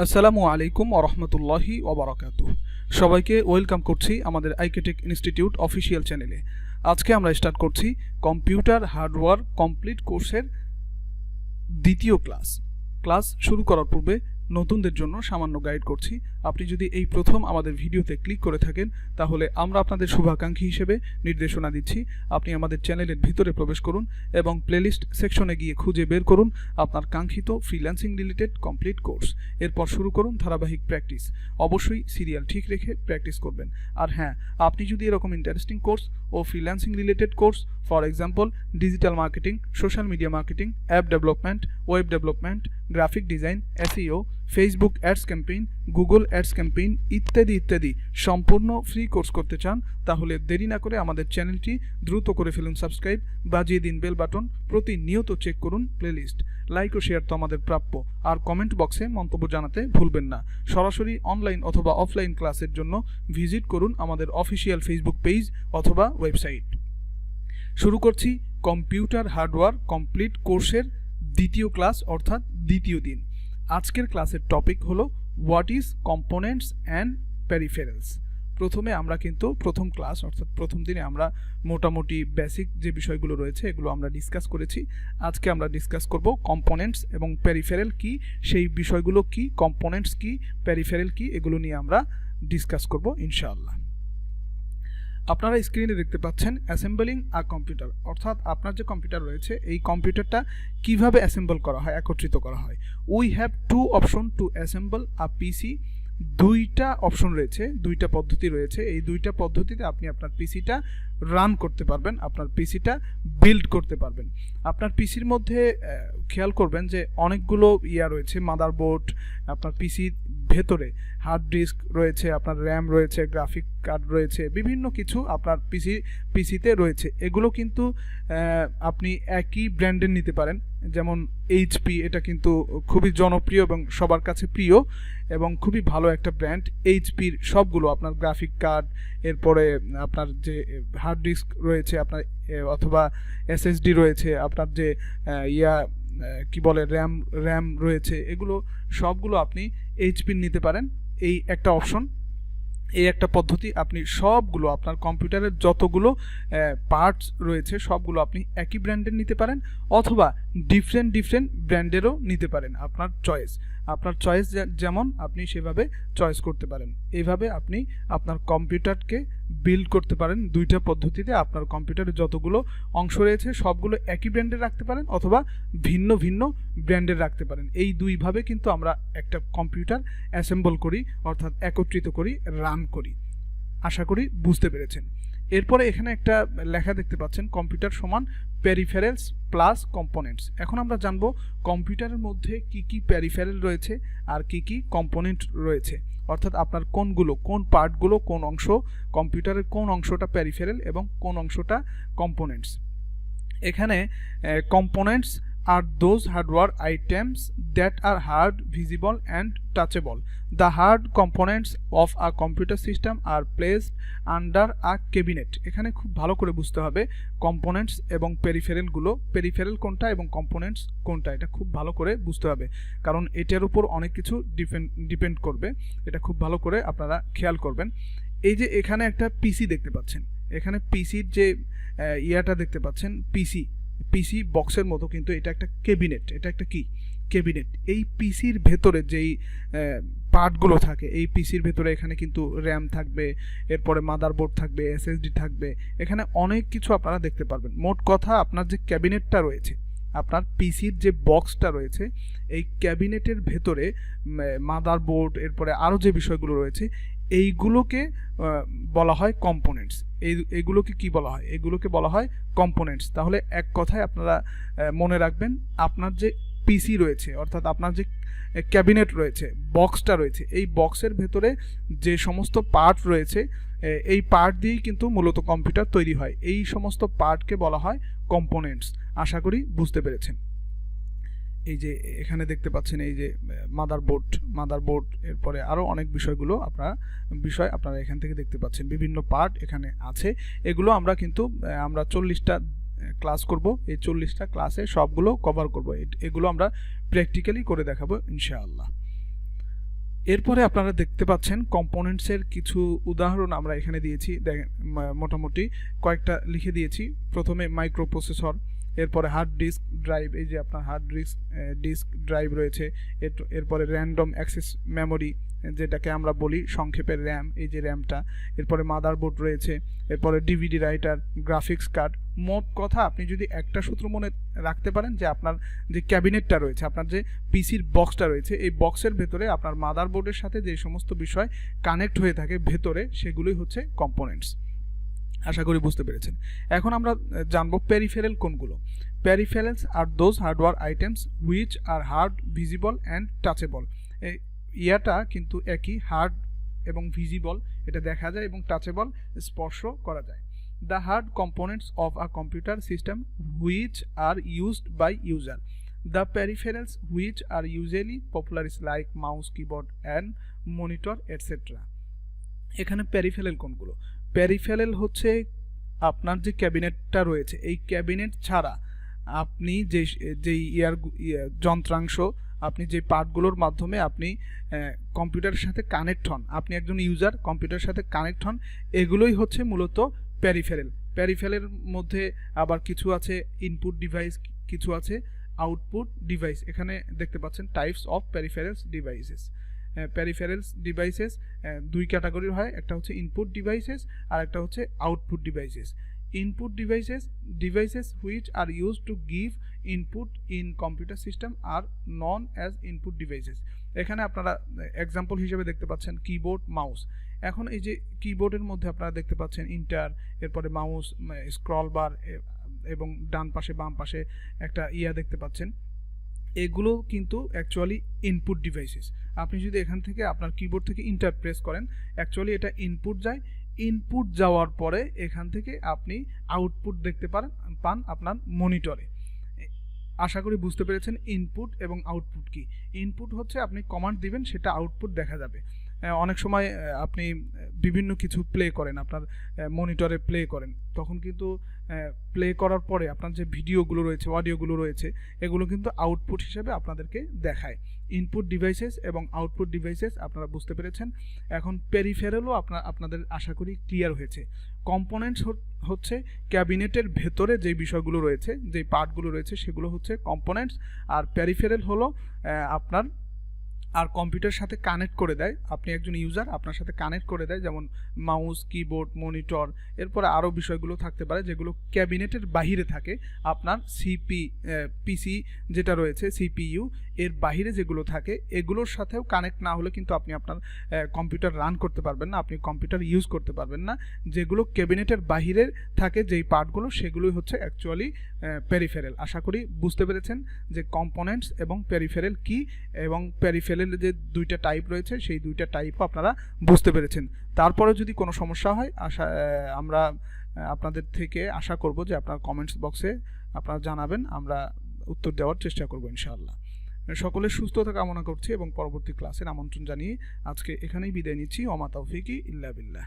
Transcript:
আসসালামু আলাইকুম ওয়া রাহমাতুল্লাহি ওয়া বারাকাতুহু। সবাইকে ওয়েলকাম করছি আমাদের আইকেটেক ইনস্টিটিউট অফিসিয়াল চ্যানেলে। আজকে আমরা স্টার্ট করছি কম্পিউটার হার্ডওয়্যার কমপ্লিট কোর্সের দ্বিতীয় ক্লাস শুরু করার পূর্বে নতুনদের জন্য সামান্য গাইড করছি। আপনি যদি এই প্রথম আমাদের ভিডিওতে ক্লিক করে থাকেন তাহলে আমরা আপনাদের শুভাকাঙ্ক্ষী হিসেবে নির্দেশনা দিচ্ছি আপনি আমাদের চ্যানেলের ভিতরে প্রবেশ করুন এবং প্লেলিস্ট সেকশনে গিয়ে খুঁজে বের করুন আপনার কাঙ্ক্ষিত ফ্রিল্যান্সিং রিলেটেড কমপ্লিট কোর্স। এরপর শুরু করুন ধারাবাহিক প্র্যাকটিস। অবশ্যই সিরিয়াল ঠিক রেখে প্র্যাকটিস করবেন। আর হ্যাঁ, আপনি যদি এরকম ইন্টারেস্টিং কোর্স ও freelancing related course, for example digital marketing, social media marketing, app development, web development, graphic design, SEO, Facebook ads campaign, Google ads campaign ইত্যাদি সম্পূর্ণ ফ্রি কোর্স করতে চান তাহলে দেরি না করে আমাদের চ্যানেলটি দ্রুত করে ফেলুন সাবস্ক্রাইব, বাজিয়ে দিন বেল বাটন, প্রতিনিয়ত চেক করুন প্লেলিস্ট, লাইক ও শেয়ার তো আমাদের প্রাপ্য, আর কমেন্ট বক্সে মন্তব্য জানাতে ভুলবেন না। সরাসরি অনলাইন অথবা অফলাইন ক্লাসের জন্য ভিজিট করুন আমাদের অফিসিয়াল ফেসবুক পেজ অথবা ওয়েবসাইট। শুরু করছি কম্পিউটার হার্ডওয়্যার কমপ্লিট কোর্সের দ্বিতীয় ক্লাস অর্থাৎ দ্বিতীয় দিন। আজকের ক্লাসের টপিক হলো what is components and peripherals. প্রথমে আমরা কিন্তু প্রথম ক্লাস অর্থাৎ প্রথম দিনে আমরা মোটামুটি বেসিক যে বিষয়গুলো রয়েছে এগুলো আমরা ডিসকাস করেছি। আজকে আমরা ডিসকাস করব কম্পোনেন্টস এবং পেরিফেরাল কি, সেই বিষয়গুলো কি, কম্পোনেন্টস কি, পেরিফেরাল কি, এগুলো নিয়ে আমরা ডিসকাস করব ইনশাআল্লাহ। আপনারা স্ক্রিনে দেখতে পাচ্ছেন অ্যাসেম্বলিং আ কম্পিউটার, অর্থাৎ আপনার যে কম্পিউটার রয়েছে এই কম্পিউটারটা কিভাবে অ্যাসেম্বল করা হয়, একত্রিত করা হয়। We have two option to assemble a PC. দুইটা অপশন রয়েছে, দুইটা পদ্ধতি রয়েছে। এই দুইটা পদ্ধতিতে আপনি আপনার পিসিটা রান করতে পারবেন, আপনার পিসিটা বিল্ড করতে পারবেন। আপনার পিসির মধ্যে খেয়াল করবেন যে অনেকগুলো রয়েছে, মাদারবোর্ড, আপনার পিসির ভেতরে হার্ড ডিস্ক রয়েছে, আপনার র্যাম রয়েছে, গ্রাফিক কার্ড রয়েছে, বিভিন্ন কিছু আপনার পিসিতে রয়েছে। এগুলো কিন্তু আপনি একই ব্র্যান্ডের নিতে পারেন, যেমন এইচপি, এটা কিন্তু খুবই জনপ্রিয় এবং সবার কাছে প্রিয় এবং খুবই ভালো একটা ব্র্যান্ড। এইচপির সবগুলো আপনার গ্রাফিক কার্ড, এরপরে আপনার যে হার্ড ডিস্ক রয়েছে আপনার অথবা এসএসডি রয়েছে, আপনার যে কি বলে র্যাম রয়েছে, এগুলো সবগুলো আপনি এইচপির নিতে পারেন। এই একটা অপশন, এই একটা পদ্ধতি। আপনি সবগুলো আপনার কম্পিউটারের যতগুলো পার্টস রয়েছে সবগুলো আপনি একই ব্র্যান্ডের নিতে পারেন অথবা ডিফারেন্ট ব্র্যান্ডেরও নিতে পারেন। আপনার চয়েস যেমন আপনি সেভাবে চয়েস করতে পারেন। এইভাবে আপনি আপনার কম্পিউটারকে বিল্ড করতে পারেন দুইটা পদ্ধতিতে। আপনার কম্পিউটারের যতগুলো অংশ রয়েছে সবগুলো একই ব্র্যান্ডের রাখতে পারেন অথবা ভিন্ন ব্র্যান্ডের রাখতে পারেন। এই দুইভাবে কিন্তু আমরা একটা কম্পিউটার অ্যাসেম্বল করি অর্থাৎ একত্রিত করি, রান করি। আশা করি বুঝতে পেরেছেন। এরপরে এখানে একটা লেখা দেখতে পাচ্ছেন, কম্পিউটার সমান পেরিফেরালস প্লাস কম্পোনেন্টস। এখন আমরা জানবো কম্পিউটারের মধ্যে কি পেরিফেরাল রয়েছে আর কি কম্পোনেন্ট রয়েছে, অর্থাৎ আপনার কোন পার্টগুলো, কোন অংশ, কম্পিউটারের কোন অংশটা পেরিফেরাল এবং কোন অংশটা কম্পোনেন্টস। এখানে components are those hardware items that are hard, visible and touchable. The hard components of a computer system are placed under a cabinet. এখানে খুব ভালো করে বুঝতে হবে কম্পোনেন্টস এবং পেরিফেরালগুলো, পেরিফেরাল কোনটা এবং কম্পোনেন্টস কোনটা, এটা খুব ভালো করে বুঝতে হবে কারণ এটার উপর অনেক কিছু ডিপেন্ড করবে। এটা খুব ভালো করে আপনারা খেয়াল করবেন। এই যে এখানে একটা পিসি দেখতে পাচ্ছেন, এখানে পিসির যে দেখতে পাচ্ছেন, পিসি বক্সের মতো, কিন্তু এটা একটা ক্যাবিনেট। এটা একটা কি ক্যাবিনেট। এই পিসির ভেতরে যেই পার্টগুলো থাকে, এই পিসির ভেতরে এখানে কিন্তু র্যাম থাকবে, এরপরে মাদারবোর্ড থাকবে, এসএসডি থাকবে, এখানে অনেক কিছু আপনারা দেখতে পারবেন। মোট কথা আপনার যে ক্যাবিনেটটা রয়েছে, আপনার পিসির যে বক্সটা রয়েছে, এই ক্যাবিনেটের ভেতরে মাদারবোর্ড, এরপরে আরও যে বিষয়গুলো রয়েছে এইগুলোকে বলা হয় কম্পোনেন্টস। এইগুলোকে কি বলা হয়? এগুলোকে বলা হয় কম্পোনেন্টস। তাহলে এক কথায় আপনারা মনে রাখবেন, আপনার যে পিসি রয়েছে অর্থাৎ আপনার যে ক্যাবিনেট রয়েছে, বক্সটা রয়েছে, এই বক্সের ভেতরে যে সমস্ত পার্ট রয়েছে এই পার্ট দিয়েই কিন্তু মূলত কম্পিউটার তৈরি হয়। এই সমস্ত পার্টকে বলা হয় কম্পোনেন্টস। আশা করি বুঝতে পেরেছেন। এই যে এখানে দেখতে পাচ্ছেন এই যে মাদারবোর্ড, এরপরে আরও অনেক বিষয়গুলো আপনারা এখান থেকে দেখতে পাচ্ছেন, বিভিন্ন পার্ট এখানে আছে। এগুলো আমরা 40টা ক্লাস করব, এই 40টা ক্লাসে সবগুলো কভার করব। এগুলো আমরা প্র্যাকটিক্যালি করে দেখাবো ইনশাআল্লাহ। এরপরে আপনারা দেখতে পাচ্ছেন কম্পোনেন্টসের কিছু উদাহরণ আমরা এখানে দিয়েছি, মোটামুটি কয়েকটা লিখে দিয়েছি। প্রথমে মাইক্রো প্রসেসর, এরপরে হার্ড ডিস্ক ড্রাইভ, এই যে আপনার হার্ড ডিস্ক ড্রাইভ রয়েছে, এরপরে র্যান্ডম অ্যাক্সেস মেমোরি যেটাকে আমরা বলি সংক্ষেপে র্যাম, এই যে র্যামটা, এরপরে মাদারবোর্ড রয়েছে, এরপরে ডিভিডি রাইটার, গ্রাফিক্স কার্ড। মোট কথা আপনি যদি একটা সূত্র মনে রাখতে পারেন যে আপনার যে ক্যাবিনেটটা রয়েছে, আপনার যে পিসির বক্সটা রয়েছে, এই বক্সের ভেতরে আপনার মাদারবোর্ডের সাথে যে সমস্ত বিষয় কানেক্ট হয়ে থাকে ভেতরে, সেগুলোই হচ্ছে কম্পোনেন্টস। আশা করি বুঝতে পেরেছেন। এখন আমরা জানবো পেরিফেরাল কোনগুলো। পেরিফেরালস আর those hardware items which are hard, visible and touchable. ইয়াটা কিন্তু একই, হার্ড এবং ভিজিবল এটা দেখা যায় এবং টাচেবল স্পর্শ করা যায়। The hard components of a computer system which are used by user. The peripherals which are usually popular is like mouse, keyboard and monitor etcetera. এখানে পেরিফেরাল কোনগুলো? পেরিফেরাল হচ্ছে আপনার যে ক্যাবিনেটটা রয়েছে, এই ক্যাবিনেট ছাড়া আপনি যেই যন্ত্রাংশ, আপনি যে পার্টগুলোর মাধ্যমে আপনি কম্পিউটারের সাথে কানেক্ট হন, আপনি একজন ইউজার কম্পিউটারের সাথে কানেক্ট হন, এগুলোই হচ্ছে মূলত পেরিফেরাল। পেরিফেরালের মধ্যে আবার কিছু আছে ইনপুট ডিভাইস, কিছু আছে আউটপুট ডিভাইস। এখানে দেখতে পাচ্ছেন types of peripherals devices. Peripherals devices দুই ক্যাটাগরির হয়, একটা হচ্ছে ইনপুট ডিভাইসেস আর একটা হচ্ছে output devices. Input devices which are use to give input in computer system are known as input devices. এখানে আপনারা এক্সাম্পল হিসেবে দেখতে পাচ্ছেন কিবোর্ড, মাউস। এখন এই যে কিবোর্ডের মধ্যে আপনারা দেখতে পাচ্ছেন ইন্টার, এরপরে মাউস, স্ক্রল বার এবং ডান পাশে বাম পাশে একটা দেখতে পাচ্ছেন। এগুলো কিন্তু অ্যাকচুয়ালি ইনপুট ডিভাইসেস। আপনি যদি এখান থেকে আপনার কিবোর্ড থেকে ইন্টার প্রেস করেন, অ্যাকচুয়ালি এটা ইনপুট যায়। ইনপুট যাওয়ার পরে এখান থেকে আপনি আউটপুট দেখতে পান আপনার মনিটরে। আশা করি বুঝতে পেরেছেন ইনপুট এবং আউটপুট কি। ইনপুট হচ্ছে আপনি কমান্ড দিবেন, সেটা আউটপুট দেখা যাবে। অনেক সময় আপনি বিভিন্ন কিছু প্লে করেন, আপনার মনিটরে প্লে করেন, তখন কিন্তু প্লে করার পরে আপনার যে ভিডিওগুলো রয়েছে, অডিওগুলো রয়েছে, এগুলো কিন্তু আউটপুট হিসেবে আপনাদেরকে দেখায়। ইনপুট ডিভাইসেস এবং আউটপুট ডিভাইসেস আপনারা বুঝতে পেরেছেন। এখন পেরিফেরালও আপনাদের আশা করি ক্লিয়ার হয়েছে। কম্পোনেন্টস হচ্ছে ক্যাবিনেটের ভেতরে যে বিষয়গুলো রয়েছে, যে পার্টগুলো রয়েছে, সেগুলো হচ্ছে কম্পোনেন্টস। আর পেরিফেরাল হলো আপনার আর কম্পিউটারের সাথে কানেক্ট করে দেয়, আপনি একজন ইউজার আপনার সাথে কানেক্ট করে দেয়, যেমন মাউস, কিবোর্ড, মনিটর। এরপরে আরও বিষয়গুলো থাকতে পারে যেগুলো ক্যাবিনেটের বাহিরে থাকে। আপনার পিসি যেটা রয়েছে, সিপিইউ, এর বাহিরে যেগুলো থাকে, এগুলোর সাথেও কানেক্ট না হলে কিন্তু আপনি আপনার কম্পিউটার রান করতে পারবেন না, আপনি কম্পিউটার ইউজ করতে পারবেন না। যেগুলো ক্যাবিনেটের বাহিরে থাকে, যেই পার্টগুলো, সেগুলোই হচ্ছে অ্যাকচুয়ালি পেরিফেরাল। আশা করি বুঝতে পেরেছেন যে কম্পোনেন্টস এবং পেরিফেরাল কি, এবং পেরিফেরাল যে দুইটা টাইপ রয়েছে, সেই দুইটা টাইপও আপনারা বুঝতে পেরেছেন। তারপরে যদি কোনো সমস্যা হয়, আমরা আপনাদের থেকে আশা করব যে আপনার কমেন্টস বক্সে আপনারা জানাবেন, আমরা উত্তর দেওয়ার চেষ্টা করব ইনশাআল্লাহ। সকলের সুস্থতা কামনা করছি এবং পরবর্তী ক্লাসের আমন্ত্রণ জানিয়ে আজকে এখানেই বিদায় নিচ্ছি। ওমা তাওফিকি ইল্লা বিল্লাহ।